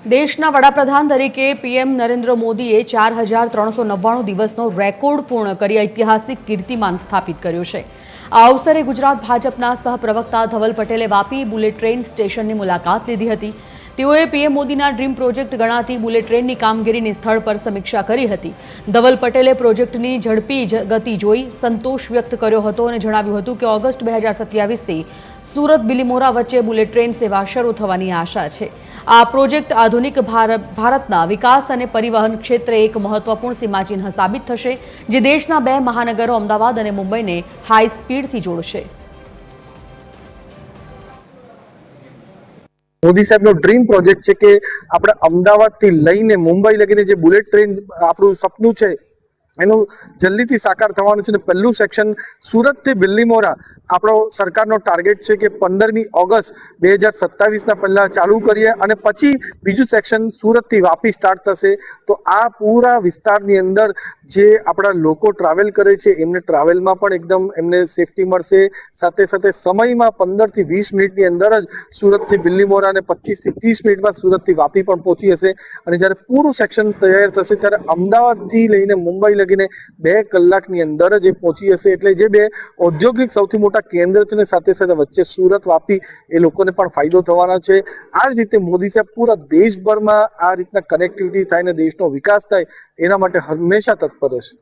દેશના વડાપ્રધાન તરીકે પીએમ નરેન્દ્ર મોદીએ 4399 દિવસનો રેકોર્ડ પૂર્ણ કરી ઐતિહાસિક કીર્તિમાન સ્થાપિત કર્યું છે। આ અવસરે ગુજરાત ભાજપના સહપ્રવક્તા ધવલ પટેલે વાપી બુલેટ ટ્રેન સ્ટેશનની મુલાકાત લીધી હતી। તેઓએ પીએમ મોદીના ડ્રીમ પ્રોજેક્ટ ગણાતી બુલેટ ટ્રેનની કામગીરીની સ્થળ પર સમીક્ષા કરી હતી। ધવલ પટેલે પ્રોજેક્ટની ઝડપી ગતિ જોઈ સંતોષ વ્યક્ત કર્યો હતો અને જણાવ્યું હતું કે ઓગસ્ટ 2027થી સુરત બિલીમોરા વચ્ચે બુલેટ ટ્રેન સેવા શરૂ થવાની આશા છે। આ પ્રોજેક્ટ આધુનિક ભારતના વિકાસ અને પરિવહન ક્ષેત્રે એક મહત્વપૂર્ણ સીમાચિહ્ન સાબિત થશે, જે દેશના બે મહાનગરો અમદાવાદ અને મુંબઈને હાઈ સ્પીડથી જોડશે। मोदी साहब नो ड्रीम प्रोजेक्ट है कि આપણે અમદાવાદથી લઈને મુંબઈ લગીને જે બુલેટ ટ્રેન આપણું સપનું છે એનું જલ્દીથી સાકાર થવાનું છે। પહેલું સેક્શન સુરતથી બિલીમોરા આપણો સરકારનો ટાર્ગેટ છે કે 15મી ઓગસ્ટ 2027ના પહેલા ચાલુ કરીએ અને પછી બીજું સેક્શન સુરતથી વાપી સ્ટાર્ટ થશે। તો આ પૂરા વિસ્તારની અંદર જે આપણા લોકો ટ્રાવેલ કરે છે એમને ટ્રાવેલમાં પણ એકદમ એમને સેફટી મળશે, સાથે સાથે સમયમાં 15 થી 20 મિનિટની અંદર જ સુરતથી બિલીમોરા અને 25 થી 30 મિનિટમાં સુરતથી વાપી પણ પહોંચી હશે। અને જ્યારે પૂરું સેક્શન તૈયાર થશે ત્યારે અમદાવાદથી લઈને મુંબઈ લગીને 2 કલાકની અંદર જ એ પહોંચી હશે। એટલે જે બે ઔદ્યોગિક સૌથી મોટા કેન્દ્ર છે ને સાથે સાથે વચ્ચે સુરત વાપી એ લોકોને પણ ફાયદો થવાનો છે। આ જ રીતે મોદી સાહેબ પૂરા દેશભરમાં આ રીતના કનેક્ટિવિટી થાય ને દેશનો વિકાસ થાય એના માટે હંમેશા તત્પર છે।